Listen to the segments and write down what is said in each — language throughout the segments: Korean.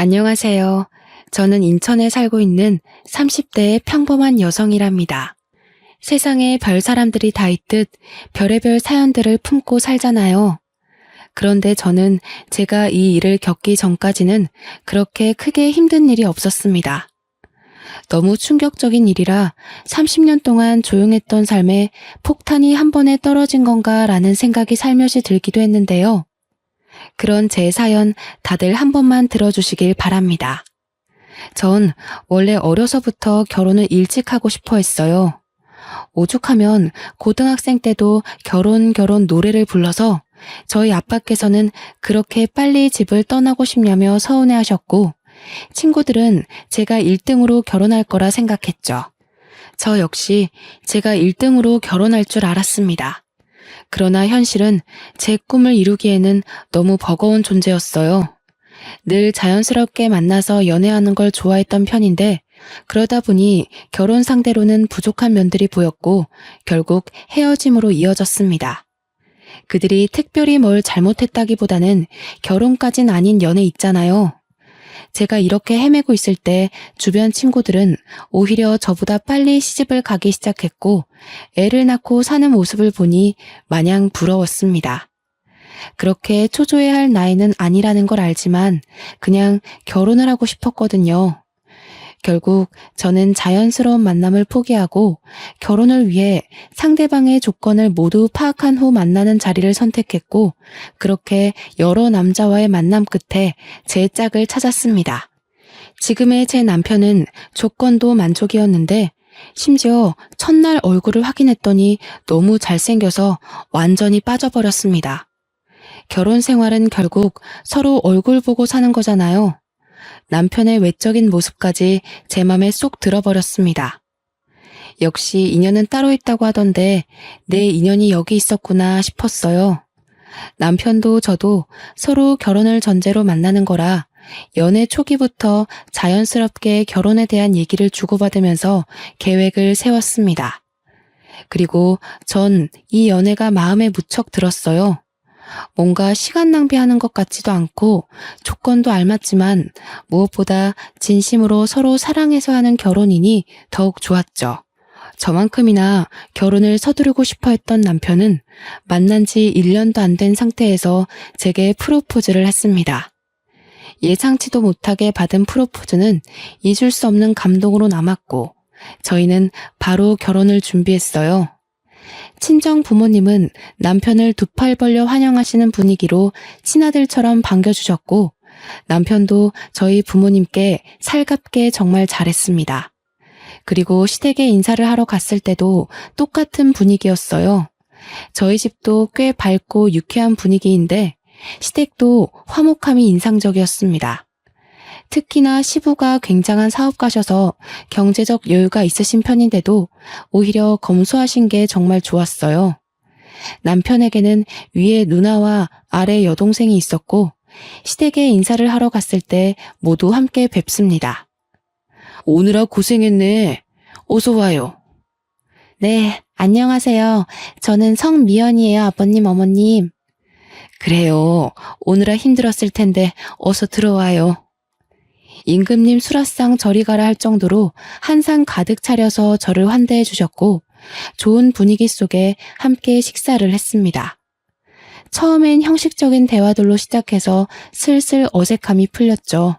안녕하세요. 저는 인천에 살고 있는 30대의 평범한 여성이랍니다. 세상에 별 사람들이 다 있듯 별의별 사연들을 품고 살잖아요. 그런데 저는 제가 이 일을 겪기 전까지는 그렇게 크게 힘든 일이 없었습니다. 너무 충격적인 일이라 30년 동안 조용했던 삶에 폭탄이 한 번에 떨어진 건가라는 생각이 살며시 들기도 했는데요. 그런 제 사연 다들 한 번만 들어주시길 바랍니다. 전 원래 어려서부터 결혼을 일찍 하고 싶어 했어요. 오죽하면 고등학생 때도 결혼 노래를 불러서 저희 아빠께서는 그렇게 빨리 집을 떠나고 싶냐며 서운해 하셨고, 친구들은 제가 1등으로 결혼할 거라 생각했죠. 저 역시 제가 1등으로 결혼할 줄 알았습니다. 그러나 현실은 제 꿈을 이루기에는 너무 버거운 존재였어요. 늘 자연스럽게 만나서 연애하는 걸 좋아했던 편인데, 그러다 보니 결혼 상대로는 부족한 면들이 보였고 결국 헤어짐으로 이어졌습니다. 그들이 특별히 뭘 잘못했다기보다는 결혼까진 아닌 연애 있잖아요. 제가 이렇게 헤매고 있을 때 주변 친구들은 오히려 저보다 빨리 시집을 가기 시작했고 애를 낳고 사는 모습을 보니 마냥 부러웠습니다. 그렇게 초조해야 할 나이는 아니라는 걸 알지만 그냥 결혼을 하고 싶었거든요. 결국 저는 자연스러운 만남을 포기하고 결혼을 위해 상대방의 조건을 모두 파악한 후 만나는 자리를 선택했고, 그렇게 여러 남자와의 만남 끝에 제 짝을 찾았습니다. 지금의 제 남편은 조건도 만족이었는데 심지어 첫날 얼굴을 확인했더니 너무 잘생겨서 완전히 빠져버렸습니다. 결혼 생활은 결국 서로 얼굴 보고 사는 거잖아요. 남편의 외적인 모습까지 제 맘에 쏙 들어버렸습니다. 역시 인연은 따로 있다고 하던데 내 인연이 여기 있었구나 싶었어요. 남편도 저도 서로 결혼을 전제로 만나는 거라 연애 초기부터 자연스럽게 결혼에 대한 얘기를 주고받으면서 계획을 세웠습니다. 그리고 전 이 연애가 마음에 무척 들었어요. 뭔가 시간 낭비하는 것 같지도 않고 조건도 알맞지만 무엇보다 진심으로 서로 사랑해서 하는 결혼이니 더욱 좋았죠. 저만큼이나 결혼을 서두르고 싶어 했던 남편은 만난 지 1년도 안 된 상태에서 제게 프로포즈를 했습니다. 예상치도 못하게 받은 프로포즈는 잊을 수 없는 감동으로 남았고 저희는 바로 결혼을 준비했어요. 친정 부모님은 남편을 두 팔 벌려 환영하시는 분위기로 친아들처럼 반겨주셨고 남편도 저희 부모님께 살갑게 정말 잘했습니다. 그리고 시댁에 인사를 하러 갔을 때도 똑같은 분위기였어요. 저희 집도 꽤 밝고 유쾌한 분위기인데 시댁도 화목함이 인상적이었습니다. 특히나 시부가 굉장한 사업가셔서 경제적 여유가 있으신 편인데도 오히려 검소하신 게 정말 좋았어요. 남편에게는 위에 누나와 아래 여동생이 있었고 시댁에 인사를 하러 갔을 때 모두 함께 뵙습니다. 오느라 고생했네. 어서 와요. 네, 안녕하세요. 저는 성미연이에요, 아버님, 어머님. 그래요. 오느라 힘들었을 텐데 어서 들어와요. 임금님 수라상 저리 가라 할 정도로 한상 가득 차려서 저를 환대해 주셨고 좋은 분위기 속에 함께 식사를 했습니다. 처음엔 형식적인 대화들로 시작해서 슬슬 어색함이 풀렸죠.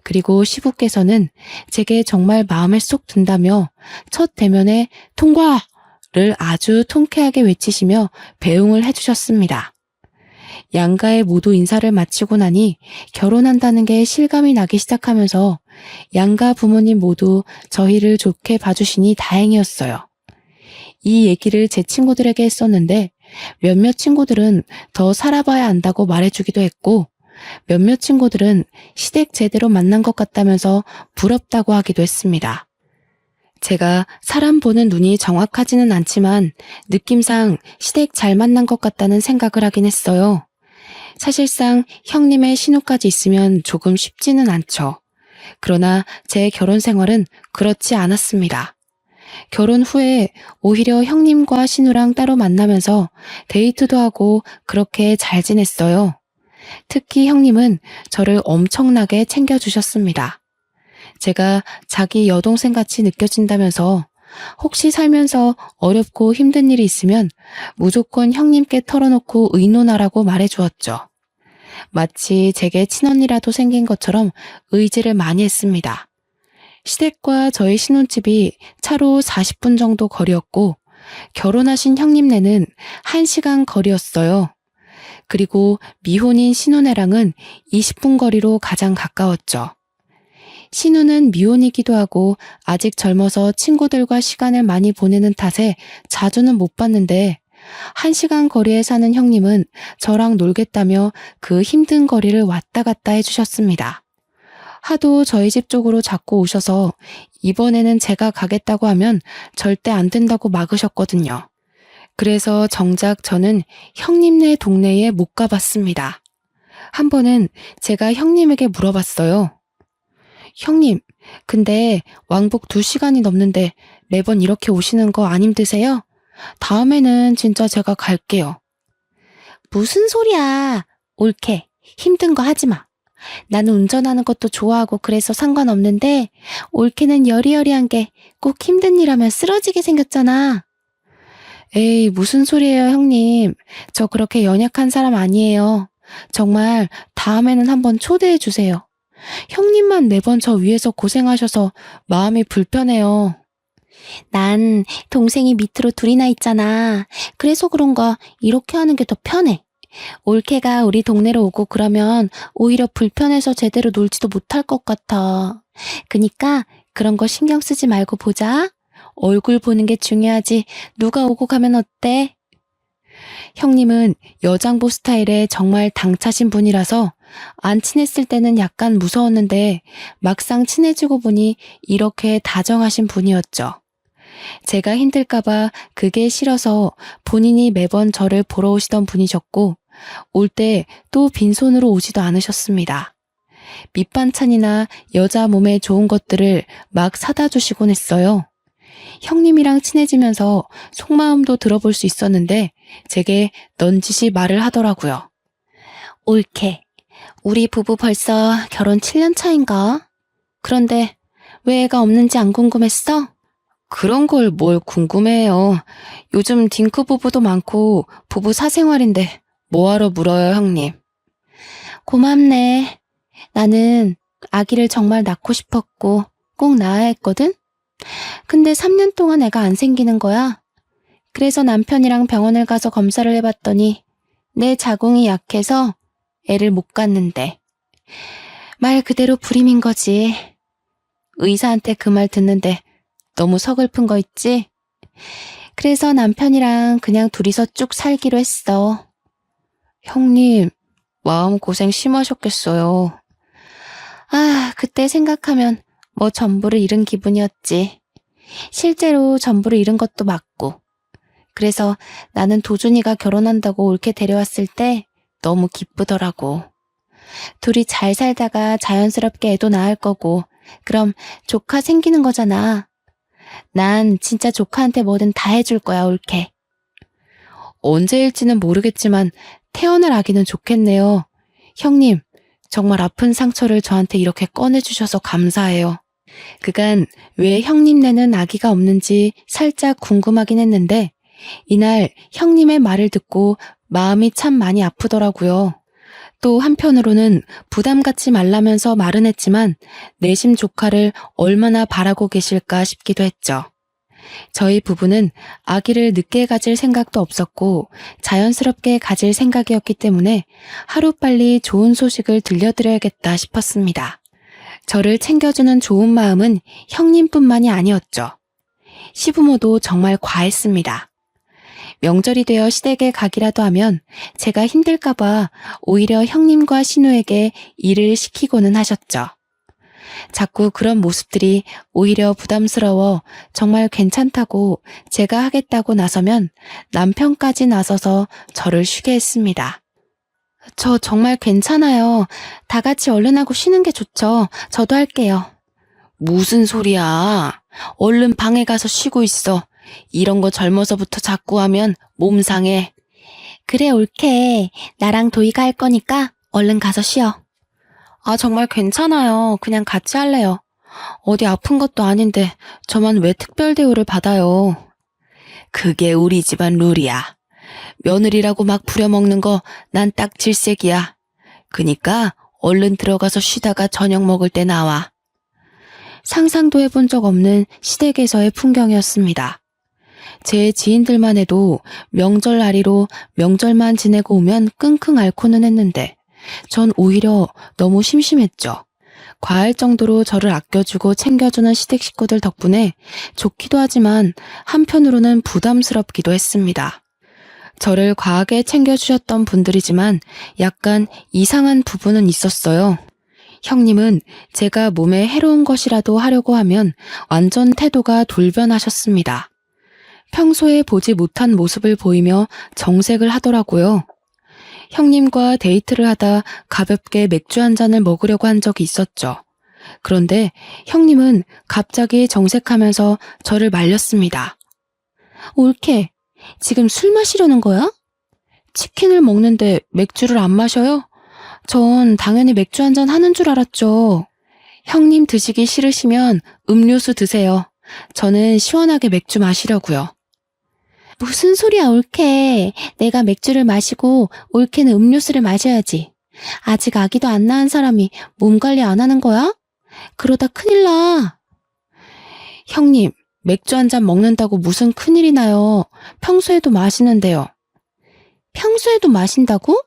그리고 시부께서는 제게 정말 마음에 쏙 든다며 첫 대면에 통과를 아주 통쾌하게 외치시며 배웅을 해주셨습니다. 양가에 모두 인사를 마치고 나니 결혼한다는 게 실감이 나기 시작하면서 양가 부모님 모두 저희를 좋게 봐주시니 다행이었어요. 이 얘기를 제 친구들에게 했었는데 몇몇 친구들은 더 살아봐야 안다고 말해주기도 했고 몇몇 친구들은 시댁 제대로 만난 것 같다면서 부럽다고 하기도 했습니다. 제가 사람 보는 눈이 정확하지는 않지만 느낌상 시댁 잘 만난 것 같다는 생각을 하긴 했어요. 사실상 형님의 신우까지 있으면 조금 쉽지는 않죠. 그러나 제 결혼 생활은 그렇지 않았습니다. 결혼 후에 오히려 형님과 신우랑 따로 만나면서 데이트도 하고 그렇게 잘 지냈어요. 특히 형님은 저를 엄청나게 챙겨주셨습니다. 제가 자기 여동생같이 느껴진다면서 혹시 살면서 어렵고 힘든 일이 있으면 무조건 형님께 털어놓고 의논하라고 말해주었죠. 마치 제게 친언니라도 생긴 것처럼 의지를 많이 했습니다. 시댁과 저희 신혼집이 차로 40분 정도 거리였고 결혼하신 형님네는 1시간 거리였어요. 그리고 미혼인 신혼애랑은 20분 거리로 가장 가까웠죠. 신우는 미혼이기도 하고 아직 젊어서 친구들과 시간을 많이 보내는 탓에 자주는 못 봤는데 1시간 거리에 사는 형님은 저랑 놀겠다며 그 힘든 거리를 왔다 갔다 해주셨습니다. 하도 저희 집 쪽으로 자꾸 오셔서 이번에는 제가 가겠다고 하면 절대 안 된다고 막으셨거든요. 그래서 정작 저는 형님네 동네에 못 가봤습니다. 한 번은 제가 형님에게 물어봤어요. 형님, 근데 왕복 2시간이 넘는데 매번 이렇게 오시는 거 안 힘드세요? 다음에는 진짜 제가 갈게요. 무슨 소리야. 옳게 힘든 거 하지 마. 나는 운전하는 것도 좋아하고 그래서 상관없는데 옳게는 여리여리한 게 꼭 힘든 일 하면 쓰러지게 생겼잖아. 에이, 무슨 소리예요, 형님. 저 그렇게 연약한 사람 아니에요. 정말 다음에는 한번 초대해 주세요. 형님만 매번 저 위해서 고생하셔서 마음이 불편해요. 난 동생이 밑으로 둘이나 있잖아. 그래서 그런가 이렇게 하는 게 더 편해. 올케가 우리 동네로 오고 그러면 오히려 불편해서 제대로 놀지도 못할 것 같아. 그니까 그런 거 신경 쓰지 말고 보자. 얼굴 보는 게 중요하지. 누가 오고 가면 어때? 형님은 여장부 스타일에 정말 당차신 분이라서 안 친했을 때는 약간 무서웠는데 막상 친해지고 보니 이렇게 다정하신 분이었죠. 제가 힘들까봐 그게 싫어서 본인이 매번 저를 보러 오시던 분이셨고 올 때 또 빈손으로 오지도 않으셨습니다. 밑반찬이나 여자 몸에 좋은 것들을 막 사다 주시곤 했어요. 형님이랑 친해지면서 속마음도 들어볼 수 있었는데 제게 넌지시 말을 하더라고요. 옳게. 우리 부부 벌써 결혼 7년 차인가? 그런데 왜 애가 없는지 안 궁금했어? 그런 걸 뭘 궁금해요. 요즘 딩크 부부도 많고 부부 사생활인데 뭐하러 물어요, 형님. 고맙네. 나는 아기를 정말 낳고 싶었고 꼭 낳아야 했거든? 근데 3년 동안 애가 안 생기는 거야. 그래서 남편이랑 병원을 가서 검사를 해봤더니 내 자궁이 약해서 애를 못 갖는데. 말 그대로 불임인 거지. 의사한테 그 말 듣는데 너무 서글픈 거 있지? 그래서 남편이랑 그냥 둘이서 쭉 살기로 했어. 형님, 마음고생 심하셨겠어요. 아, 그때 생각하면 뭐 전부를 잃은 기분이었지. 실제로 전부를 잃은 것도 맞고. 그래서 나는 도준이가 결혼한다고 옳게 데려왔을 때 너무 기쁘더라고. 둘이 잘 살다가 자연스럽게 애도 낳을 거고 그럼 조카 생기는 거잖아. 난 진짜 조카한테 뭐든 다 해줄 거야, 옳게. 언제일지는 모르겠지만 태어날 아기는 좋겠네요. 형님, 정말 아픈 상처를 저한테 이렇게 꺼내주셔서 감사해요. 그간 왜 형님네는 아기가 없는지 살짝 궁금하긴 했는데 이날 형님의 말을 듣고 마음이 참 많이 아프더라고요. 또 한편으로는 부담 갖지 말라면서 말은 했지만 내심 조카를 얼마나 바라고 계실까 싶기도 했죠. 저희 부부는 아기를 늦게 가질 생각도 없었고 자연스럽게 가질 생각이었기 때문에 하루빨리 좋은 소식을 들려드려야겠다 싶었습니다. 저를 챙겨주는 좋은 마음은 형님뿐만이 아니었죠. 시부모도 정말 과했습니다. 명절이 되어 시댁에 가기라도 하면 제가 힘들까봐 오히려 형님과 신우에게 일을 시키고는 하셨죠. 자꾸 그런 모습들이 오히려 부담스러워 정말 괜찮다고 제가 하겠다고 나서면 남편까지 나서서 저를 쉬게 했습니다. 저 정말 괜찮아요. 다 같이 얼른 하고 쉬는 게 좋죠. 저도 할게요. 무슨 소리야. 얼른 방에 가서 쉬고 있어. 이런 거 젊어서부터 자꾸 하면 몸 상해. 그래, 옳게. 나랑 도희가 할 거니까 얼른 가서 쉬어. 아, 정말 괜찮아요. 그냥 같이 할래요. 어디 아픈 것도 아닌데 저만 왜 특별 대우를 받아요. 그게 우리 집안 룰이야. 며느리라고 막 부려먹는 거 난 딱 질색이야. 그니까 얼른 들어가서 쉬다가 저녁 먹을 때 나와. 상상도 해본 적 없는 시댁에서의 풍경이었습니다. 제 지인들만 해도 명절 날이로 명절만 지내고 오면 끙끙 앓고는 했는데 전 오히려 너무 심심했죠. 과할 정도로 저를 아껴주고 챙겨주는 시댁 식구들 덕분에 좋기도 하지만 한편으로는 부담스럽기도 했습니다. 저를 과하게 챙겨주셨던 분들이지만 약간 이상한 부분은 있었어요. 형님은 제가 몸에 해로운 것이라도 하려고 하면 완전 태도가 돌변하셨습니다. 평소에 보지 못한 모습을 보이며 정색을 하더라고요. 형님과 데이트를 하다 가볍게 맥주 한 잔을 먹으려고 한 적이 있었죠. 그런데 형님은 갑자기 정색하면서 저를 말렸습니다. 올케, 지금 술 마시려는 거야? 치킨을 먹는데 맥주를 안 마셔요? 전 당연히 맥주 한 잔 하는 줄 알았죠. 형님 드시기 싫으시면 음료수 드세요. 저는 시원하게 맥주 마시려고요. 무슨 소리야, 올케. 내가 맥주를 마시고 올케는 음료수를 마셔야지. 아직 아기도 안 낳은 사람이 몸 관리 안 하는 거야? 그러다 큰일 나. 형님, 맥주 한 잔 먹는다고 무슨 큰일이 나요. 평소에도 마시는데요. 평소에도 마신다고?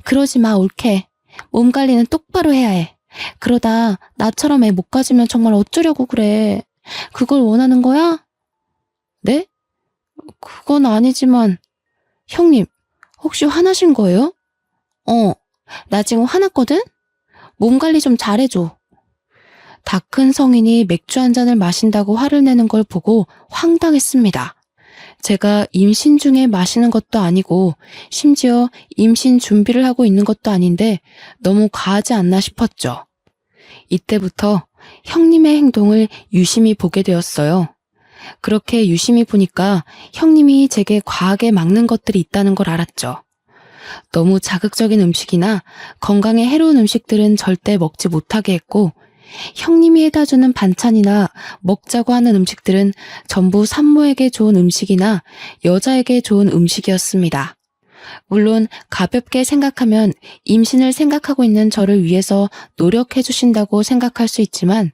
그러지 마, 올케. 몸 관리는 똑바로 해야 해. 그러다 나처럼 애 못 가지면 정말 어쩌려고 그래. 그걸 원하는 거야? 네? 그건 아니지만. 형님, 혹시 화나신 거예요? 나 지금 화났거든? 몸 관리 좀 잘해줘. 다 큰 성인이 맥주 한 잔을 마신다고 화를 내는 걸 보고 황당했습니다. 제가 임신 중에 마시는 것도 아니고 심지어 임신 준비를 하고 있는 것도 아닌데 너무 과하지 않나 싶었죠. 이때부터 형님의 행동을 유심히 보게 되었어요. 그렇게 유심히 보니까 형님이 제게 과하게 막는 것들이 있다는 걸 알았죠. 너무 자극적인 음식이나 건강에 해로운 음식들은 절대 먹지 못하게 했고 형님이 해다주는 반찬이나 먹자고 하는 음식들은 전부 산모에게 좋은 음식이나 여자에게 좋은 음식이었습니다. 물론 가볍게 생각하면 임신을 생각하고 있는 저를 위해서 노력해 주신다고 생각할 수 있지만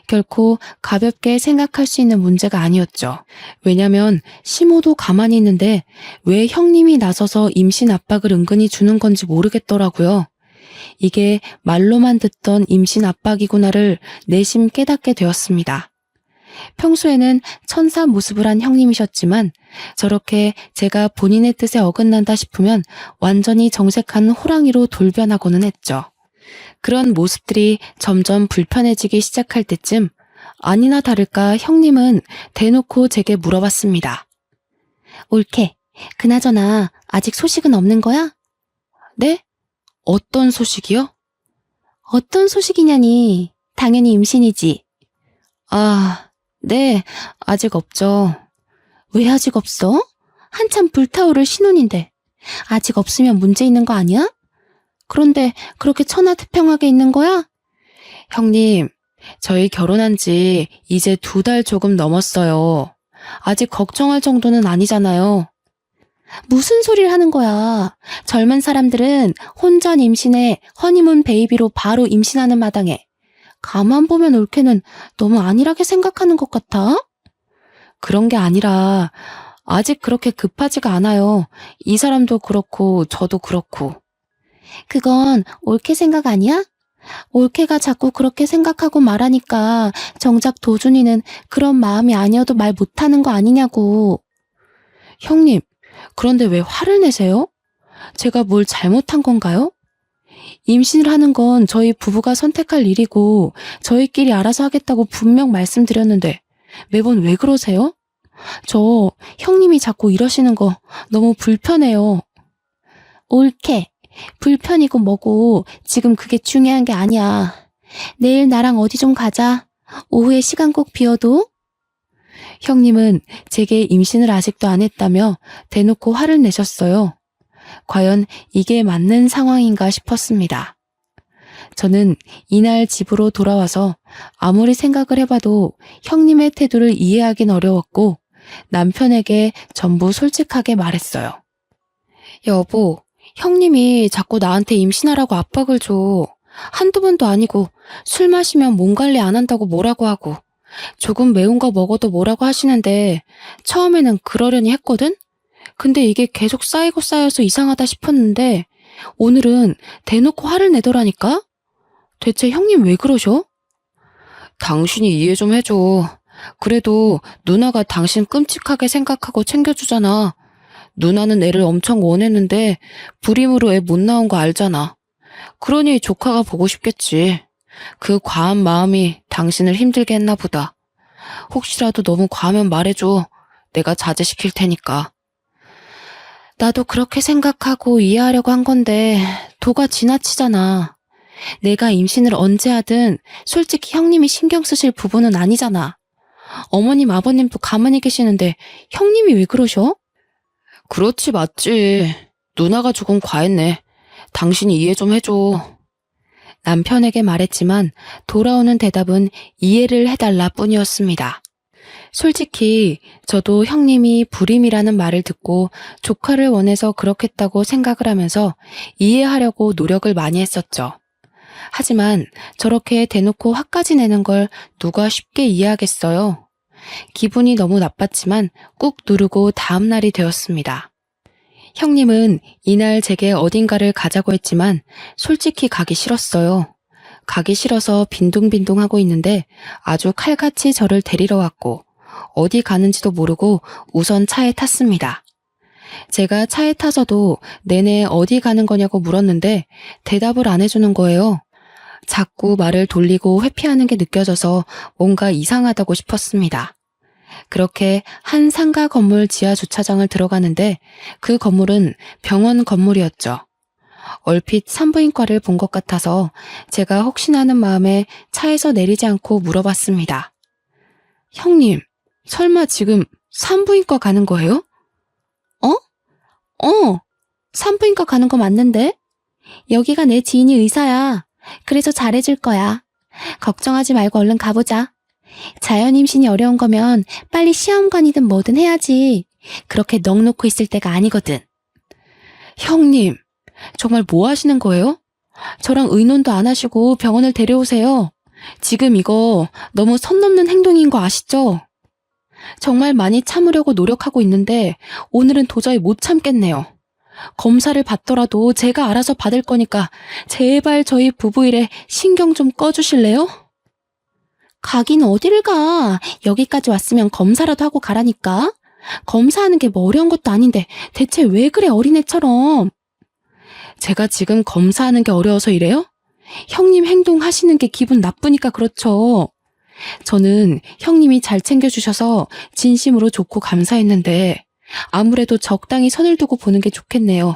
결코 가볍게 생각할 수 있는 문제가 아니었죠. 왜냐면 시모도 가만히 있는데 왜 형님이 나서서 임신 압박을 은근히 주는 건지 모르겠더라고요. 이게 말로만 듣던 임신 압박이구나를 내심 깨닫게 되었습니다. 평소에는 천사 모습을 한 형님이셨지만 저렇게 제가 본인의 뜻에 어긋난다 싶으면 완전히 정색한 호랑이로 돌변하고는 했죠. 그런 모습들이 점점 불편해지기 시작할 때쯤 아니나 다를까 형님은 대놓고 제게 물어봤습니다. 올케, 그나저나 아직 소식은 없는 거야? 네? 어떤 소식이요? 어떤 소식이냐니. 당연히 임신이지. 아, 네, 아직 없죠. 왜 아직 없어? 한참 불타오를 신혼인데. 아직 없으면 문제 있는 거 아니야? 그런데 그렇게 천하태평하게 있는 거야? 형님, 저희 결혼한 지 이제 2달 조금 넘었어요. 아직 걱정할 정도는 아니잖아요. 무슨 소리를 하는 거야. 젊은 사람들은 혼전 임신에 허니문 베이비로 바로 임신하는 마당에. 가만 보면 올케는 너무 안일하게 생각하는 것 같아. 그런 게 아니라 아직 그렇게 급하지가 않아요. 이 사람도 그렇고 저도 그렇고. 그건 올케 생각 아니야? 올케가 자꾸 그렇게 생각하고 말하니까 정작 도준이는 그런 마음이 아니어도 말 못하는 거 아니냐고. 형님, 그런데 왜 화를 내세요? 제가 뭘 잘못한 건가요? 임신을 하는 건 저희 부부가 선택할 일이고 저희끼리 알아서 하겠다고 분명 말씀드렸는데 매번 왜 그러세요? 저 형님이 자꾸 이러시는 거 너무 불편해요. 올케, 불편이고 뭐고 지금 그게 중요한 게 아니야. 내일 나랑 어디 좀 가자. 오후에 시간 꼭 비워도. 형님은 제게 임신을 아직도 안 했다며 대놓고 화를 내셨어요. 과연 이게 맞는 상황인가 싶었습니다. 저는 이날 집으로 돌아와서 아무리 생각을 해봐도 형님의 태도를 이해하긴 어려웠고 남편에게 전부 솔직하게 말했어요. 여보, 형님이 자꾸 나한테 임신하라고 압박을 줘. 한두 번도 아니고 술 마시면 몸 관리 안 한다고 뭐라고 하고 조금 매운 거 먹어도 뭐라고 하시는데 처음에는 그러려니 했거든? 근데 이게 계속 쌓이고 쌓여서 이상하다 싶었는데 오늘은 대놓고 화를 내더라니까? 대체 형님 왜 그러셔? 당신이 이해 좀 해줘. 그래도 누나가 당신 끔찍하게 생각하고 챙겨주잖아. 누나는 애를 엄청 원했는데 불임으로 애 못 낳은 거 알잖아. 그러니 조카가 보고 싶겠지. 그 과한 마음이 당신을 힘들게 했나 보다. 혹시라도 너무 과하면 말해줘. 내가 자제시킬 테니까. 나도 그렇게 생각하고 이해하려고 한 건데 도가 지나치잖아. 내가 임신을 언제 하든 솔직히 형님이 신경 쓰실 부분은 아니잖아. 어머님, 아버님도 가만히 계시는데 형님이 왜 그러셔? 그렇지, 맞지. 누나가 조금 과했네. 당신이 이해 좀 해줘. 남편에게 말했지만 돌아오는 대답은 이해를 해달라 뿐이었습니다. 솔직히 저도 형님이 불임이라는 말을 듣고 조카를 원해서 그렇겠다고 생각을 하면서 이해하려고 노력을 많이 했었죠. 하지만 저렇게 대놓고 화까지 내는 걸 누가 쉽게 이해하겠어요. 기분이 너무 나빴지만 꾹 누르고 다음 날이 되었습니다. 형님은 이날 제게 어딘가를 가자고 했지만 솔직히 가기 싫었어요. 가기 싫어서 빈둥빈둥 하고 있는데 아주 칼같이 저를 데리러 왔고 어디 가는지도 모르고 우선 차에 탔습니다. 제가 차에 타서도 내내 어디 가는 거냐고 물었는데 대답을 안 해주는 거예요. 자꾸 말을 돌리고 회피하는 게 느껴져서 뭔가 이상하다고 싶었습니다. 그렇게 한 상가 건물 지하 주차장을 들어가는데 그 건물은 병원 건물이었죠. 얼핏 산부인과를 본 것 같아서 제가 혹시나 하는 마음에 차에서 내리지 않고 물어봤습니다. 형님, 설마 지금 산부인과 가는 거예요? 산부인과 가는 거 맞는데? 여기가 내 지인이 의사야. 그래서 잘해줄 거야. 걱정하지 말고 얼른 가보자. 자연 임신이 어려운 거면 빨리 시험관이든 뭐든 해야지. 그렇게 넋 놓고 있을 때가 아니거든. 형님, 정말 뭐 하시는 거예요? 저랑 의논도 안 하시고 병원을 데려오세요. 지금 이거 너무 선 넘는 행동인 거 아시죠? 정말 많이 참으려고 노력하고 있는데 오늘은 도저히 못 참겠네요. 검사를 받더라도 제가 알아서 받을 거니까 제발 저희 부부 일에 신경 좀 꺼주실래요? 가긴 어디를 가. 여기까지 왔으면 검사라도 하고 가라니까. 검사하는 게 뭐 어려운 것도 아닌데 대체 왜 그래 어린애처럼. 제가 지금 검사하는 게 어려워서 이래요? 형님 행동하시는 게 기분 나쁘니까 그렇죠. 저는 형님이 잘 챙겨주셔서 진심으로 좋고 감사했는데 아무래도 적당히 선을 두고 보는 게 좋겠네요.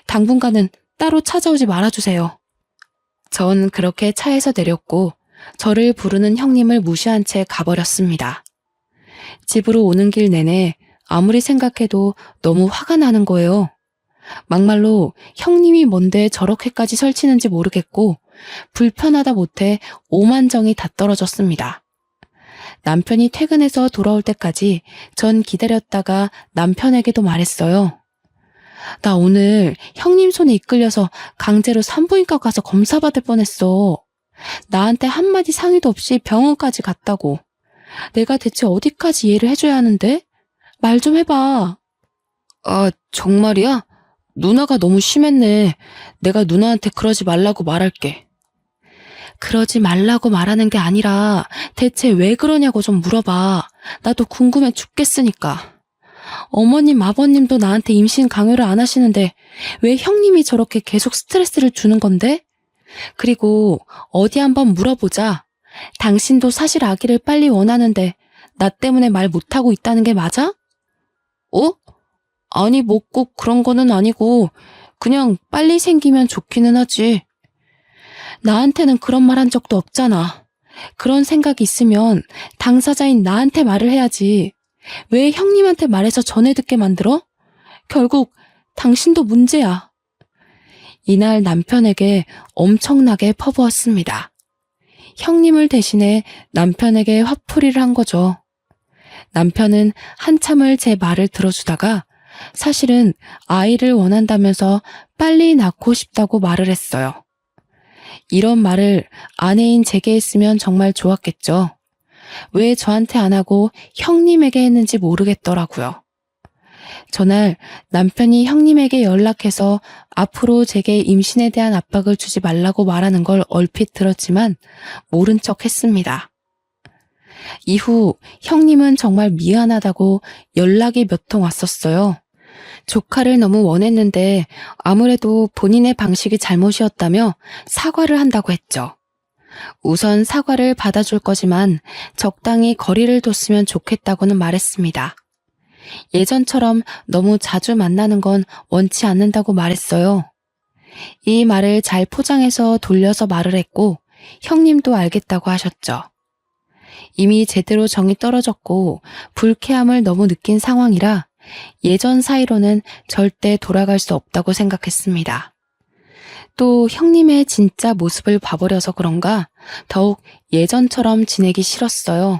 당분간은 따로 찾아오지 말아주세요. 전 그렇게 차에서 내렸고 저를 부르는 형님을 무시한 채 가버렸습니다. 집으로 오는 길 내내 아무리 생각해도 너무 화가 나는 거예요. 막말로 형님이 뭔데 저렇게까지 설치는지 모르겠고 불편하다 못해 오만정이 다 떨어졌습니다. 남편이 퇴근해서 돌아올 때까지 전 기다렸다가 남편에게도 말했어요. 나 오늘 형님 손에 이끌려서 강제로 산부인과 가서 검사받을 뻔했어. 나한테 한마디 상의도 없이 병원까지 갔다고. 내가 대체 어디까지 이해를 해줘야 하는데? 말 좀 해봐. 아, 정말이야? 누나가 너무 심했네. 내가 누나한테 그러지 말라고 말할게. 그러지 말라고 말하는 게 아니라 대체 왜 그러냐고 좀 물어봐. 나도 궁금해 죽겠으니까. 어머님, 아버님도 나한테 임신 강요를 안 하시는데 왜 형님이 저렇게 계속 스트레스를 주는 건데? 그리고 어디 한번 물어보자. 당신도 사실 아기를 빨리 원하는데 나 때문에 말 못하고 있다는 게 맞아? 아니 뭐 꼭 그런 거는 아니고 그냥 빨리 생기면 좋기는 하지. 나한테는 그런 말 한 적도 없잖아. 그런 생각이 있으면 당사자인 나한테 말을 해야지. 왜 형님한테 말해서 전해 듣게 만들어? 결국 당신도 문제야. 이날 남편에게 엄청나게 퍼부었습니다. 형님을 대신해 남편에게 화풀이를 한 거죠. 남편은 한참을 제 말을 들어주다가 사실은 아이를 원한다면서 빨리 낳고 싶다고 말을 했어요. 이런 말을 아내인 제게 했으면 정말 좋았겠죠. 왜 저한테 안 하고 형님에게 했는지 모르겠더라고요. 전날 남편이 형님에게 연락해서 앞으로 제게 임신에 대한 압박을 주지 말라고 말하는 걸 얼핏 들었지만 모른 척 했습니다. 이후 형님은 정말 미안하다고 연락이 몇 통 왔었어요. 조카를 너무 원했는데 아무래도 본인의 방식이 잘못이었다며 사과를 한다고 했죠. 우선 사과를 받아줄 거지만 적당히 거리를 뒀으면 좋겠다고는 말했습니다. 예전처럼 너무 자주 만나는 건 원치 않는다고 말했어요. 이 말을 잘 포장해서 돌려서 말을 했고 형님도 알겠다고 하셨죠. 이미 제대로 정이 떨어졌고 불쾌함을 너무 느낀 상황이라 예전 사이로는 절대 돌아갈 수 없다고 생각했습니다. 또 형님의 진짜 모습을 봐버려서 그런가 더욱 예전처럼 지내기 싫었어요.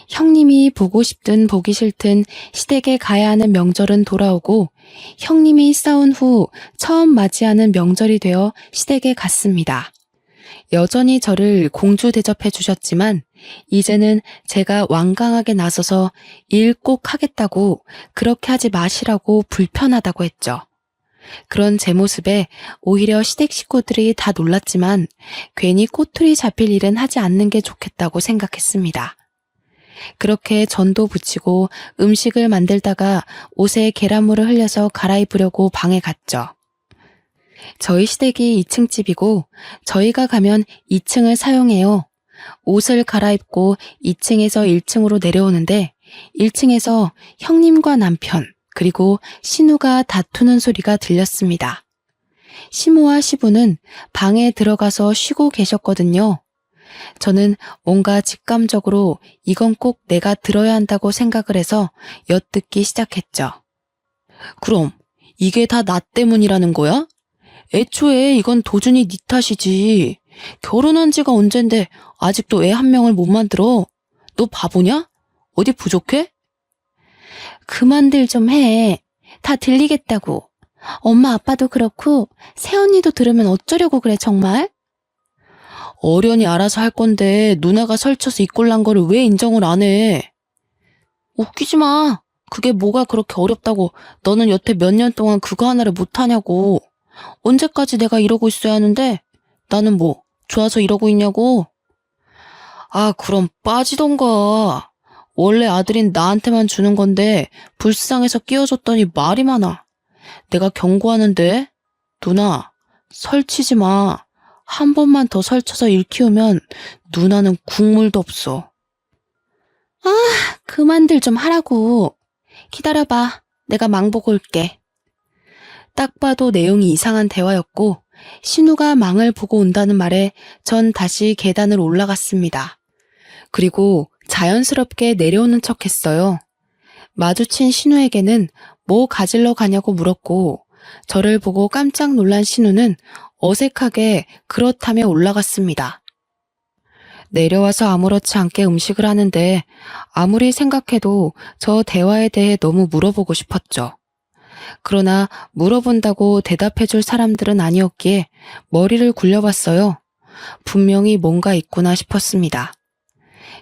형님이 보고 싶든 보기 싫든 시댁에 가야 하는 명절은 돌아오고 형님이 싸운 후 처음 맞이하는 명절이 되어 시댁에 갔습니다. 여전히 저를 공주 대접해 주셨지만 이제는 제가 완강하게 나서서 일 꼭 하겠다고 그렇게 하지 마시라고 불편하다고 했죠. 그런 제 모습에 오히려 시댁 식구들이 다 놀랐지만 괜히 꼬투리 잡힐 일은 하지 않는 게 좋겠다고 생각했습니다. 그렇게 전도 붙이고 음식을 만들다가 옷에 계란물을 흘려서 갈아입으려고 방에 갔죠. 저희 시댁이 2층 집이고 저희가 가면 2층을 사용해요. 옷을 갈아입고 2층에서 1층으로 내려오는데 1층에서 형님과 남편 그리고 신우가 다투는 소리가 들렸습니다. 시모와 시부는 방에 들어가서 쉬고 계셨거든요. 저는 뭔가 직감적으로 이건 꼭 내가 들어야 한다고 생각을 해서 엿듣기 시작했죠. 그럼 이게 다 나 때문이라는 거야? 애초에 이건 도준이 네 탓이지. 결혼한 지가 언젠데 아직도 애 한 명을 못 만들어. 너 바보냐? 어디 부족해? 그만들 좀 해. 다 들리겠다고. 엄마 아빠도 그렇고 새언니도 들으면 어쩌려고 그래 정말? 어련히 알아서 할 건데 누나가 설쳐서 이 꼴난 거를 왜 인정을 안 해? 웃기지 마. 그게 뭐가 그렇게 어렵다고 너는 여태 몇 년 동안 그거 하나를 못하냐고. 언제까지 내가 이러고 있어야 하는데 나는 뭐 좋아서 이러고 있냐고. 아 그럼 빠지던가. 원래 아들인 나한테만 주는 건데 불쌍해서 끼워줬더니 말이 많아. 내가 경고하는데 누나 설치지 마. 한 번만 더 설쳐서 일 키우면 누나는 국물도 없어. 아 그만들 좀 하라고. 기다려봐. 내가 망보고 올게. 딱 봐도 내용이 이상한 대화였고 신우가 망을 보고 온다는 말에 전 다시 계단을 올라갔습니다. 그리고 자연스럽게 내려오는 척했어요. 마주친 신우에게는 뭐 가지러 가냐고 물었고 저를 보고 깜짝 놀란 신우는 어색하게 그렇다며 올라갔습니다. 내려와서 아무렇지 않게 음식을 하는데 아무리 생각해도 저 대화에 대해 너무 물어보고 싶었죠. 그러나 물어본다고 대답해줄 사람들은 아니었기에 머리를 굴려봤어요. 분명히 뭔가 있구나 싶었습니다.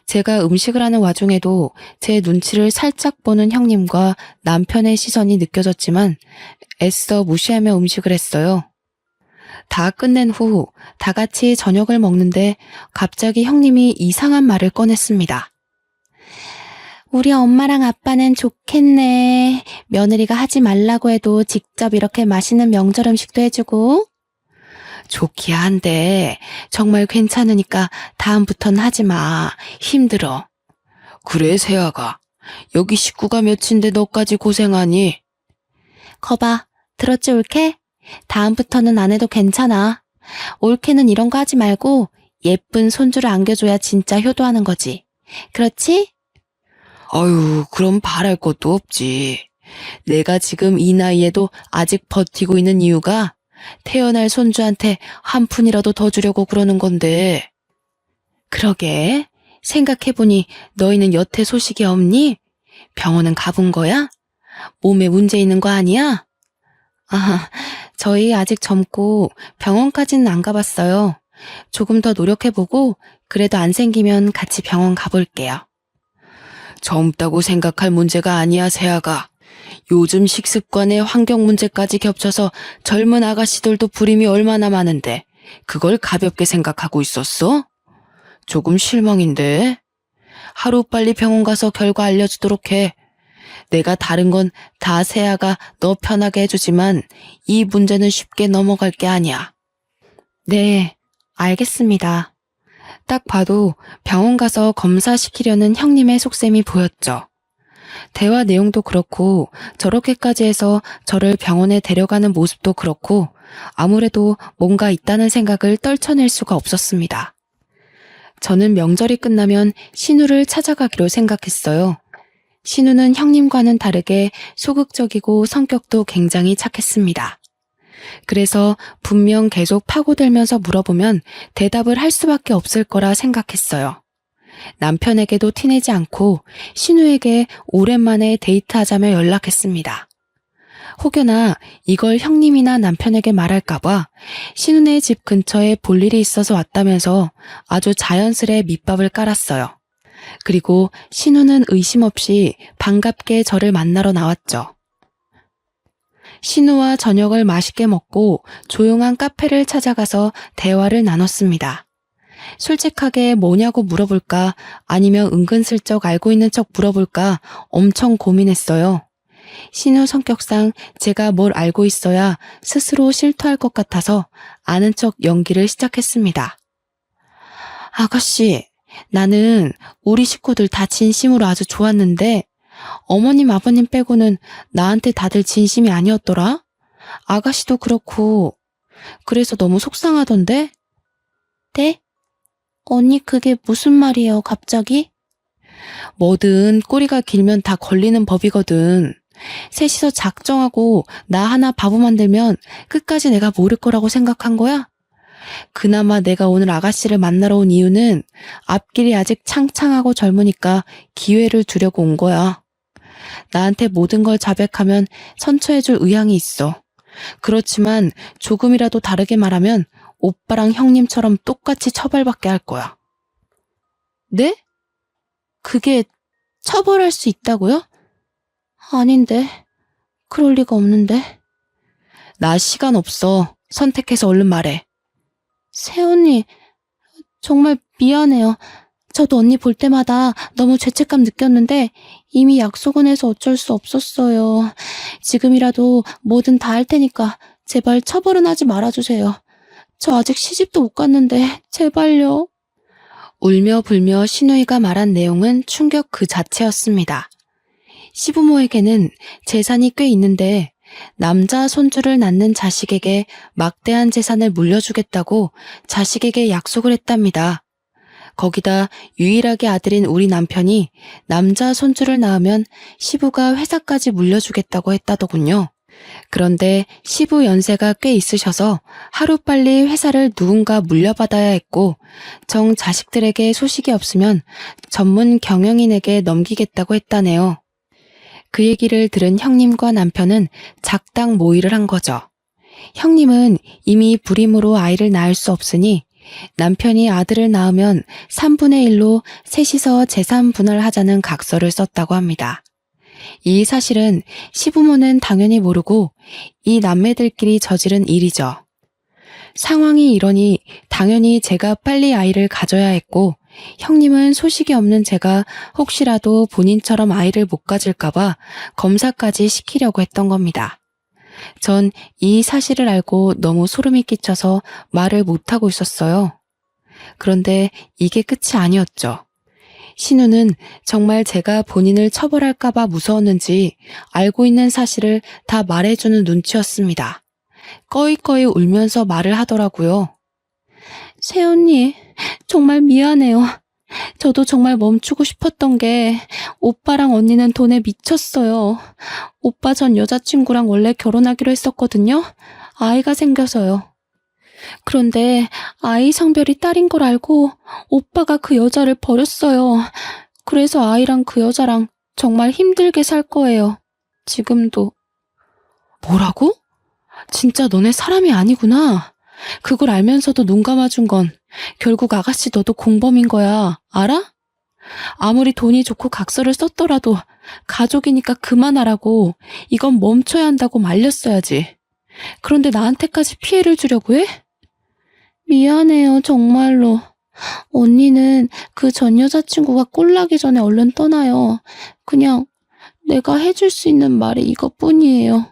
제가 음식을 하는 와중에도 제 눈치를 살짝 보는 형님과 남편의 시선이 느껴졌지만 애써 무시하며 음식을 했어요. 다 끝낸 후 다 같이 저녁을 먹는데 갑자기 형님이 이상한 말을 꺼냈습니다. 우리 엄마랑 아빠는 좋겠네. 며느리가 하지 말라고 해도 직접 이렇게 맛있는 명절 음식도 해주고. 좋기야 한데 정말 괜찮으니까 다음부턴 하지 마. 힘들어. 그래 세아가. 여기 식구가 몇인데 너까지 고생하니? 거봐. 들었지 올케? 다음부터는 안 해도 괜찮아. 올케는 이런 거 하지 말고 예쁜 손주를 안겨줘야 진짜 효도하는 거지. 그렇지? 아유, 그럼 바랄 것도 없지. 내가 지금 이 나이에도 아직 버티고 있는 이유가 태어날 손주한테 한 푼이라도 더 주려고 그러는 건데. 그러게, 생각해보니 너희는 여태 소식이 없니? 병원은 가본 거야? 몸에 문제 있는 거 아니야? 아, 저희 아직 젊고 병원까지는 안 가봤어요. 조금 더 노력해보고 그래도 안 생기면 같이 병원 가볼게요. 젊다고 생각할 문제가 아니야, 세아가. 요즘 식습관에 환경 문제까지 겹쳐서 젊은 아가씨들도 불임이 얼마나 많은데 그걸 가볍게 생각하고 있었어? 조금 실망인데. 하루빨리 병원 가서 결과 알려주도록 해. 내가 다른 건 다 세아가 너 편하게 해주지만 이 문제는 쉽게 넘어갈 게 아니야. 네, 알겠습니다. 딱 봐도 병원 가서 검사시키려는 형님의 속셈이 보였죠. 대화 내용도 그렇고 저렇게까지 해서 저를 병원에 데려가는 모습도 그렇고 아무래도 뭔가 있다는 생각을 떨쳐낼 수가 없었습니다. 저는 명절이 끝나면 신우를 찾아가기로 생각했어요. 신우는 형님과는 다르게 소극적이고 성격도 굉장히 착했습니다. 그래서 분명 계속 파고들면서 물어보면 대답을 할 수밖에 없을 거라 생각했어요. 남편에게도 티내지 않고 신우에게 오랜만에 데이트하자며 연락했습니다. 혹여나 이걸 형님이나 남편에게 말할까봐 신우네 집 근처에 볼 일이 있어서 왔다면서 아주 자연스레 밑밥을 깔았어요. 그리고 신우는 의심 없이 반갑게 저를 만나러 나왔죠. 신우와 저녁을 맛있게 먹고 조용한 카페를 찾아가서 대화를 나눴습니다. 솔직하게 뭐냐고 물어볼까 아니면 은근슬쩍 알고 있는 척 물어볼까 엄청 고민했어요. 신우 성격상 제가 뭘 알고 있어야 스스로 실토할 것 같아서 아는 척 연기를 시작했습니다. 아가씨, 나는 우리 식구들 다 진심으로 아주 좋았는데 어머님 아버님 빼고는 나한테 다들 진심이 아니었더라? 아가씨도 그렇고 그래서 너무 속상하던데? 네? 언니 그게 무슨 말이에요 갑자기? 뭐든 꼬리가 길면 다 걸리는 법이거든. 셋이서 작정하고 나 하나 바보 만들면 끝까지 내가 모를 거라고 생각한 거야? 그나마 내가 오늘 아가씨를 만나러 온 이유는 앞길이 아직 창창하고 젊으니까 기회를 주려고 온 거야. 나한테 모든 걸 자백하면 선처해줄 의향이 있어. 그렇지만 조금이라도 다르게 말하면 오빠랑 형님처럼 똑같이 처벌받게 할 거야. 네? 그게 처벌할 수 있다고요? 아닌데. 그럴 리가 없는데. 나 시간 없어. 선택해서 얼른 말해. 새언니, 정말 미안해요. 저도 언니 볼 때마다 너무 죄책감 느꼈는데 이미 약속은 해서 어쩔 수 없었어요. 지금이라도 뭐든 다 할 테니까 제발 처벌은 하지 말아주세요. 저 아직 시집도 못 갔는데 제발요. 울며 불며 신우이가 말한 내용은 충격 그 자체였습니다. 시부모에게는 재산이 꽤 있는데 남자 손주를 낳는 자식에게 막대한 재산을 물려주겠다고 자식에게 약속을 했답니다. 거기다 유일하게 아들인 우리 남편이 남자 손주를 낳으면 시부가 회사까지 물려주겠다고 했다더군요. 그런데 시부 연세가 꽤 있으셔서 하루빨리 회사를 누군가 물려받아야 했고 정 자식들에게 소식이 없으면 전문 경영인에게 넘기겠다고 했다네요. 그 얘기를 들은 형님과 남편은 작당 모의를 한 거죠. 형님은 이미 불임으로 아이를 낳을 수 없으니 남편이 아들을 낳으면 3분의 1로 셋이서 재산 분할하자는 각서를 썼다고 합니다. 이 사실은 시부모는 당연히 모르고 이 남매들끼리 저지른 일이죠. 상황이 이러니 당연히 제가 빨리 아이를 가져야 했고 형님은 소식이 없는 제가 혹시라도 본인처럼 아이를 못 가질까봐 검사까지 시키려고 했던 겁니다. 전 이 사실을 알고 너무 소름이 끼쳐서 말을 못하고 있었어요. 그런데 이게 끝이 아니었죠. 신우는 정말 제가 본인을 처벌할까봐 무서웠는지 알고 있는 사실을 다 말해주는 눈치였습니다. 꺼이꺼이 울면서 말을 하더라고요. 새언니, 정말 미안해요. 저도 정말 멈추고 싶었던 게 오빠랑 언니는 돈에 미쳤어요. 오빠 전 여자친구랑 원래 결혼하기로 했었거든요. 아이가 생겨서요. 그런데 아이 성별이 딸인 걸 알고 오빠가 그 여자를 버렸어요. 그래서 아이랑 그 여자랑 정말 힘들게 살 거예요. 지금도. 뭐라고? 진짜 너네 사람이 아니구나. 그걸 알면서도 눈 감아준 건 결국 아가씨 너도 공범인 거야. 알아? 아무리 돈이 좋고 각서를 썼더라도 가족이니까 그만하라고, 이건 멈춰야 한다고 말렸어야지. 그런데 나한테까지 피해를 주려고 해? 미안해요, 정말로. 언니는 그 전 여자친구가 꼴나기 전에 얼른 떠나요. 그냥 내가 해줄 수 있는 말이 이것뿐이에요.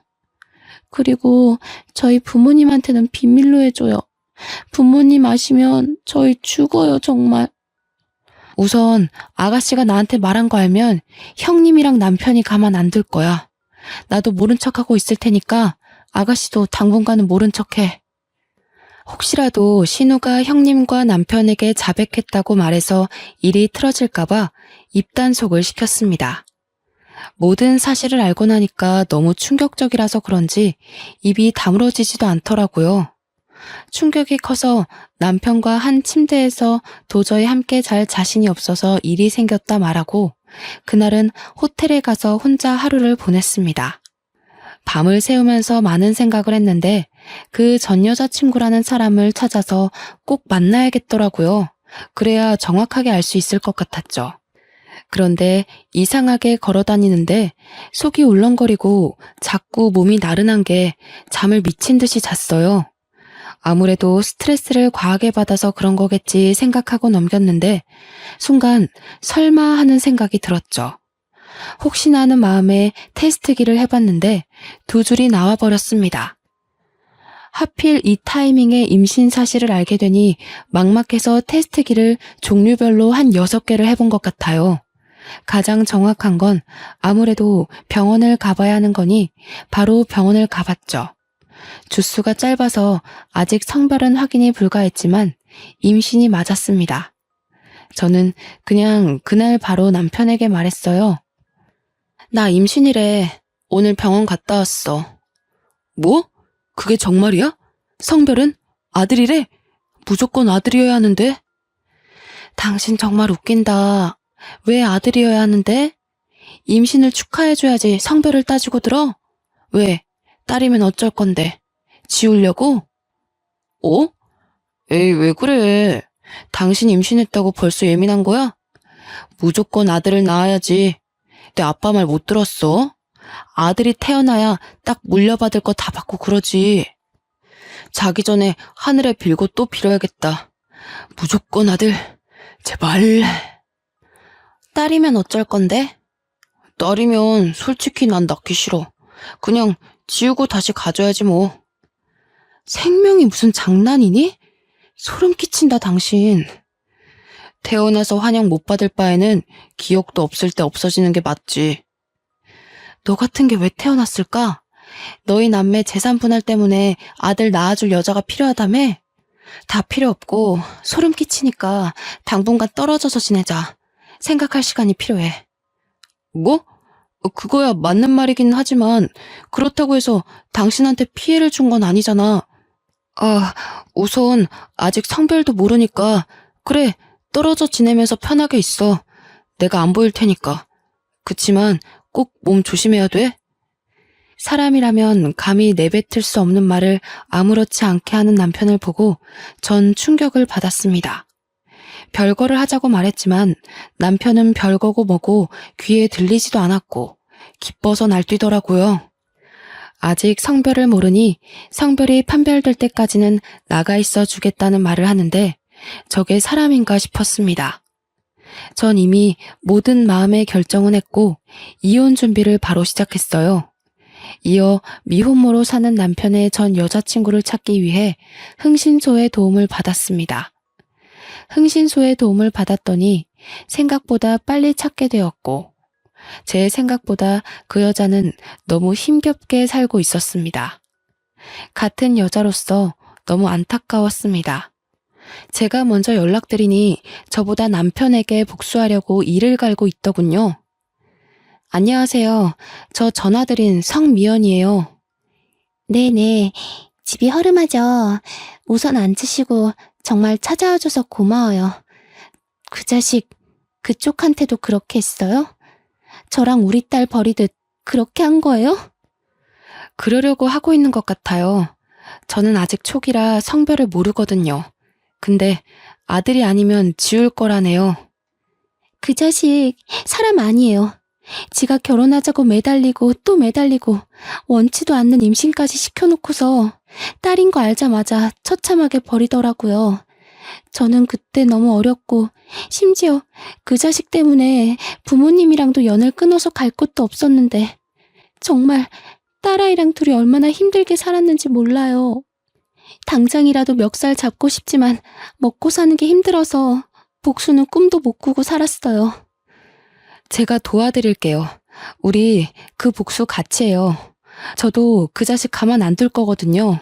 그리고 저희 부모님한테는 비밀로 해줘요. 부모님 아시면 저희 죽어요, 정말. 우선 아가씨가 나한테 말한 거 알면 형님이랑 남편이 가만 안 둘 거야. 나도 모른 척하고 있을 테니까 아가씨도 당분간은 모른 척해. 혹시라도 신우가 형님과 남편에게 자백했다고 말해서 일이 틀어질까봐 입단속을 시켰습니다. 모든 사실을 알고 나니까 너무 충격적이라서 그런지 입이 다물어지지도 않더라고요. 충격이 커서 남편과 한 침대에서 도저히 함께 잘 자신이 없어서 일이 생겼다 말하고 그날은 호텔에 가서 혼자 하루를 보냈습니다. 밤을 새우면서 많은 생각을 했는데 그 전 여자친구라는 사람을 찾아서 꼭 만나야겠더라고요. 그래야 정확하게 알 수 있을 것 같았죠. 그런데 이상하게 걸어다니는데 속이 울렁거리고 자꾸 몸이 나른한 게 잠을 미친 듯이 잤어요. 아무래도 스트레스를 과하게 받아서 그런 거겠지 생각하고 넘겼는데 순간 설마 하는 생각이 들었죠. 혹시나 하는 마음에 테스트기를 해봤는데 두 줄이 나와버렸습니다. 하필 이 타이밍에 임신 사실을 알게 되니 막막해서 테스트기를 종류별로 한 6개를 해본 것 같아요. 가장 정확한 건 아무래도 병원을 가봐야 하는 거니 바로 병원을 가봤죠. 주수가 짧아서 아직 성별은 확인이 불가했지만 임신이 맞았습니다. 저는 그냥 그날 바로 남편에게 말했어요. 나 임신이래. 오늘 병원 갔다 왔어. 뭐? 그게 정말이야? 성별은? 아들이래? 무조건 아들이어야 하는데? 당신 정말 웃긴다. 왜 아들이어야 하는데? 임신을 축하해줘야지 성별을 따지고 들어? 왜? 딸이면 어쩔 건데? 지우려고? 어? 에이, 왜 그래? 당신 임신했다고 벌써 예민한 거야? 무조건 아들을 낳아야지. 내 아빠 말 못 들었어? 아들이 태어나야 딱 물려받을 거 다 받고 그러지. 자기 전에 하늘에 빌고 또 빌어야겠다. 무조건 아들. 제발. 딸이면 어쩔 건데? 딸이면 솔직히 난 낳기 싫어. 그냥 지우고 다시 가져야지 뭐. 생명이 무슨 장난이니? 소름 끼친다 당신. 태어나서 환영 못 받을 바에는 기억도 없을 때 없어지는 게 맞지. 너 같은 게 왜 태어났을까? 너희 남매 재산 분할 때문에 아들 낳아줄 여자가 필요하다며? 다 필요 없고 소름 끼치니까 당분간 떨어져서 지내자. 생각할 시간이 필요해. 뭐? 그거야 맞는 말이긴 하지만 그렇다고 해서 당신한테 피해를 준 건 아니잖아. 아, 우선 아직 성별도 모르니까 그래, 떨어져 지내면서 편하게 있어. 내가 안 보일 테니까. 그치만 꼭 몸 조심해야 돼. 사람이라면 감히 내뱉을 수 없는 말을 아무렇지 않게 하는 남편을 보고 전 충격을 받았습니다. 별거를 하자고 말했지만 남편은 별거고 뭐고 귀에 들리지도 않았고 기뻐서 날뛰더라고요. 아직 성별을 모르니 성별이 판별될 때까지는 나가 있어 주겠다는 말을 하는데 저게 사람인가 싶었습니다. 전 이미 모든 마음의 결정은 했고 이혼 준비를 바로 시작했어요. 이어 미혼모로 사는 남편의 전 여자친구를 찾기 위해 흥신소의 도움을 받았습니다. 흥신소의 도움을 받았더니 생각보다 빨리 찾게 되었고 제 생각보다 그 여자는 너무 힘겹게 살고 있었습니다. 같은 여자로서 너무 안타까웠습니다. 제가 먼저 연락드리니 저보다 남편에게 복수하려고 이를 갈고 있더군요. 안녕하세요. 저 전화드린 성미연이에요. 네네. 집이 허름하죠. 우선 앉으시고 정말 찾아와줘서 고마워요. 그 자식 그쪽한테도 그렇게 했어요? 저랑 우리 딸 버리듯 그렇게 한 거예요? 그러려고 하고 있는 것 같아요. 저는 아직 초기라 성별을 모르거든요. 근데 아들이 아니면 지울 거라네요. 그 자식 사람 아니에요. 지가 결혼하자고 매달리고 또 매달리고 원치도 않는 임신까지 시켜놓고서 딸인 거 알자마자 처참하게 버리더라고요. 저는 그때 너무 어렸고 심지어 그 자식 때문에 부모님이랑도 연을 끊어서 갈 곳도 없었는데 정말 딸아이랑 둘이 얼마나 힘들게 살았는지 몰라요. 당장이라도 멱살 잡고 싶지만 먹고 사는 게 힘들어서 복수는 꿈도 못 꾸고 살았어요. 제가 도와드릴게요. 우리 그 복수 같이 해요. 저도 그 자식 가만 안 둘 거거든요.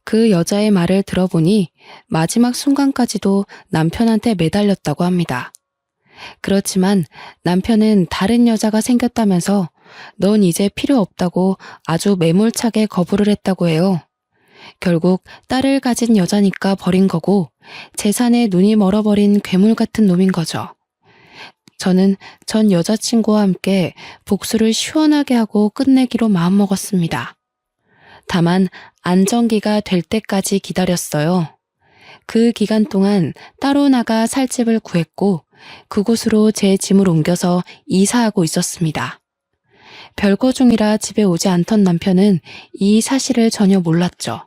그 여자의 말을 들어보니 마지막 순간까지도 남편한테 매달렸다고 합니다. 그렇지만 남편은 다른 여자가 생겼다면서 넌 이제 필요 없다고 아주 매몰차게 거부를 했다고 해요. 결국 딸을 가진 여자니까 버린 거고 재산에 눈이 멀어버린 괴물 같은 놈인 거죠. 저는 전 여자친구와 함께 복수를 시원하게 하고 끝내기로 마음먹었습니다. 다만 안정기가 될 때까지 기다렸어요. 그 기간 동안 따로 나가 살 집을 구했고 그곳으로 제 짐을 옮겨서 이사하고 있었습니다. 별거 중이라 집에 오지 않던 남편은 이 사실을 전혀 몰랐죠.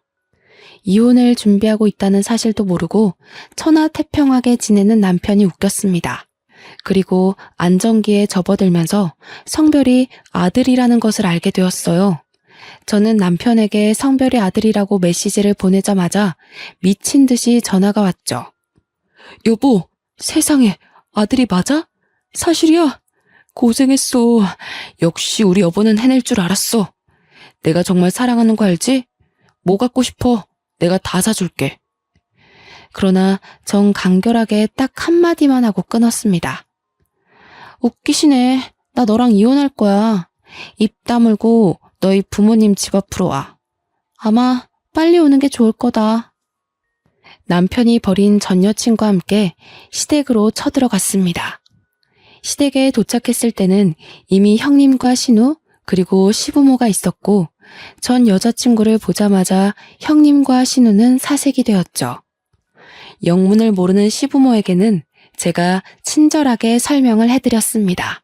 이혼을 준비하고 있다는 사실도 모르고 천하태평하게 지내는 남편이 웃겼습니다. 그리고 안정기에 접어들면서 성별이 아들이라는 것을 알게 되었어요. 저는 남편에게 성별이 아들이라고 메시지를 보내자마자 미친 듯이 전화가 왔죠. 여보, 세상에 아들이 맞아? 사실이야? 고생했어. 역시 우리 여보는 해낼 줄 알았어. 내가 정말 사랑하는 거 알지? 뭐 갖고 싶어? 내가 다 사줄게. 그러나 전 간결하게 딱 한마디만 하고 끊었습니다. 웃기시네. 나 너랑 이혼할 거야. 입 다물고 너희 부모님 집 앞으로 와. 아마 빨리 오는 게 좋을 거다. 남편이 버린 전 여친과 함께 시댁으로 쳐들어갔습니다. 시댁에 도착했을 때는 이미 형님과 신우 그리고 시부모가 있었고 전 여자친구를 보자마자 형님과 신우는 사색이 되었죠. 영문을 모르는 시부모에게는 제가 친절하게 설명을 해드렸습니다.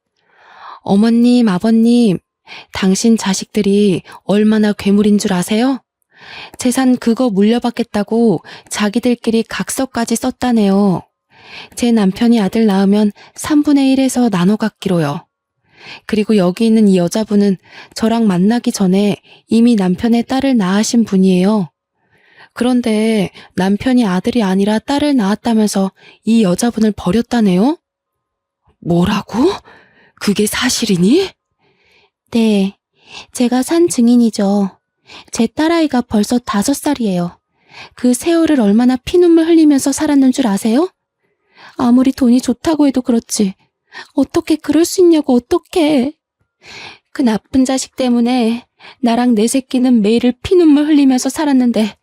어머님, 아버님, 당신 자식들이 얼마나 괴물인 줄 아세요? 재산 그거 물려받겠다고 자기들끼리 각서까지 썼다네요. 제 남편이 아들 낳으면 3분의 1에서 나눠 갖기로요. 그리고 여기 있는 이 여자분은 저랑 만나기 전에 이미 남편의 딸을 낳으신 분이에요. 그런데 남편이 아들이 아니라 딸을 낳았다면서 이 여자분을 버렸다네요? 뭐라고? 그게 사실이니? 네, 제가 산 증인이죠. 제 딸아이가 벌써 5살이에요. 그 세월을 얼마나 피눈물 흘리면서 살았는 줄 아세요? 아무리 돈이 좋다고 해도 그렇지. 어떻게 그럴 수 있냐고 어떡해. 그 나쁜 자식 때문에 나랑 내 새끼는 매일 피눈물 흘리면서 살았는데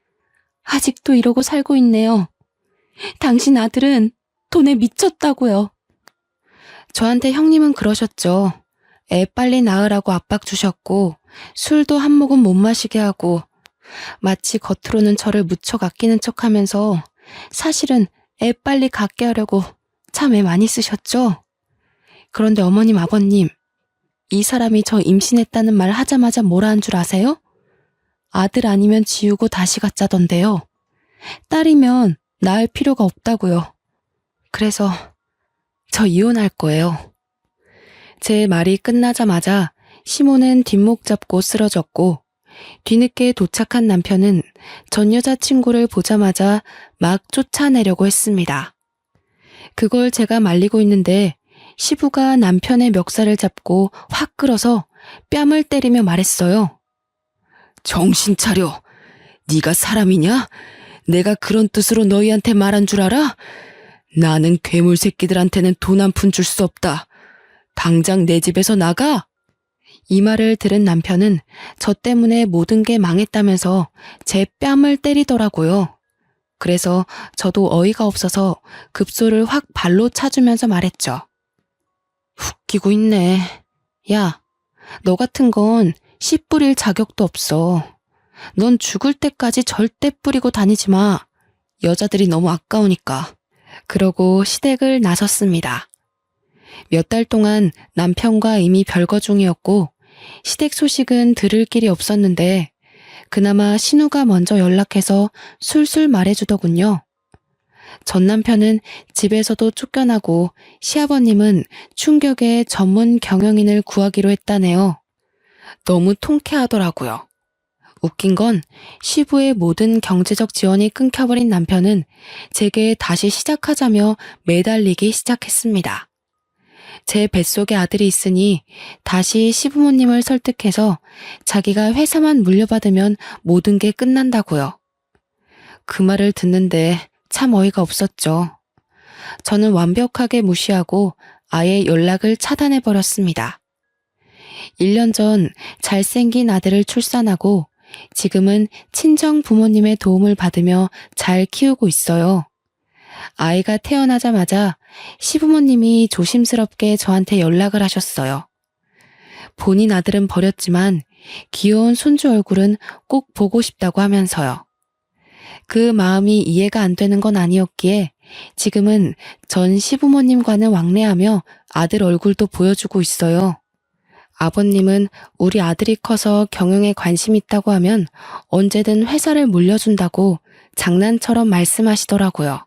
아직도 이러고 살고 있네요. 당신 아들은 돈에 미쳤다고요. 저한테 형님은 그러셨죠. 애 빨리 낳으라고 압박 주셨고 술도 한 모금 못 마시게 하고 마치 겉으로는 저를 무척 아끼는 척하면서 사실은 애 빨리 갖게 하려고 참 애 많이 쓰셨죠. 그런데 어머님, 아버님, 이 사람이 저 임신했다는 말 하자마자 뭐라 한 줄 아세요? 아들 아니면 지우고 다시 갖자던데요. 딸이면 낳을 필요가 없다고요. 그래서 저 이혼할 거예요. 제 말이 끝나자마자 시모는 뒷목 잡고 쓰러졌고 뒤늦게 도착한 남편은 전 여자친구를 보자마자 막 쫓아내려고 했습니다. 그걸 제가 말리고 있는데 시부가 남편의 멱살을 잡고 확 끌어서 뺨을 때리며 말했어요. 정신 차려. 네가 사람이냐? 내가 그런 뜻으로 너희한테 말한 줄 알아? 나는 괴물 새끼들한테는 돈 한 푼 줄 수 없다. 당장 내 집에서 나가! 이 말을 들은 남편은 저 때문에 모든 게 망했다면서 제 뺨을 때리더라고요. 그래서 저도 어이가 없어서 급소를 확 발로 차주면서 말했죠. 웃기고 있네. 야, 너 같은 건 씨 뿌릴 자격도 없어. 넌 죽을 때까지 절대 뿌리고 다니지 마. 여자들이 너무 아까우니까. 그러고 시댁을 나섰습니다. 몇 달 동안 남편과 이미 별거 중이었고 시댁 소식은 들을 길이 없었는데 그나마 신우가 먼저 연락해서 술술 말해주더군요. 전 남편은 집에서도 쫓겨나고 시아버님은 충격에 전문 경영인을 구하기로 했다네요. 너무 통쾌하더라고요. 웃긴 건 시부의 모든 경제적 지원이 끊겨버린 남편은 제게 다시 시작하자며 매달리기 시작했습니다. 제 뱃속에 아들이 있으니 다시 시부모님을 설득해서 자기가 회사만 물려받으면 모든 게 끝난다고요. 그 말을 듣는데 참 어이가 없었죠. 저는 완벽하게 무시하고 아예 연락을 차단해버렸습니다. 1년 전 잘생긴 아들을 출산하고 지금은 친정 부모님의 도움을 받으며 잘 키우고 있어요. 아이가 태어나자마자 시부모님이 조심스럽게 저한테 연락을 하셨어요. 본인 아들은 버렸지만 귀여운 손주 얼굴은 꼭 보고 싶다고 하면서요. 그 마음이 이해가 안 되는 건 아니었기에 지금은 전 시부모님과는 왕래하며 아들 얼굴도 보여주고 있어요. 아버님은 우리 아들이 커서 경영에 관심 있다고 하면 언제든 회사를 물려준다고 장난처럼 말씀하시더라고요.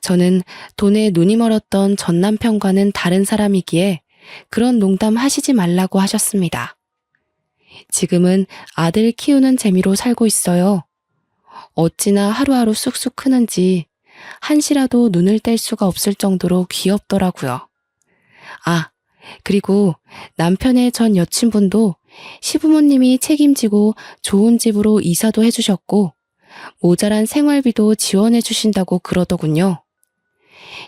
저는 돈에 눈이 멀었던 전 남편과는 다른 사람이기에 그런 농담 하시지 말라고 하셨습니다. 지금은 아들 키우는 재미로 살고 있어요. 어찌나 하루하루 쑥쑥 크는지 한시라도 눈을 뗄 수가 없을 정도로 귀엽더라고요. 아, 그리고 남편의 전 여친분도 시부모님이 책임지고 좋은 집으로 이사도 해주셨고 모자란 생활비도 지원해 주신다고 그러더군요.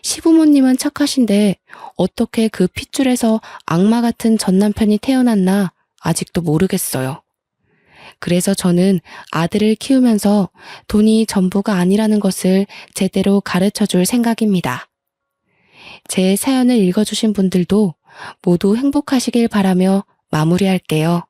시부모님은 착하신데 어떻게 그 핏줄에서 악마 같은 전 남편이 태어났나 아직도 모르겠어요. 그래서 저는 아들을 키우면서 돈이 전부가 아니라는 것을 제대로 가르쳐 줄 생각입니다. 제 사연을 읽어주신 분들도 모두 행복하시길 바라며 마무리할게요.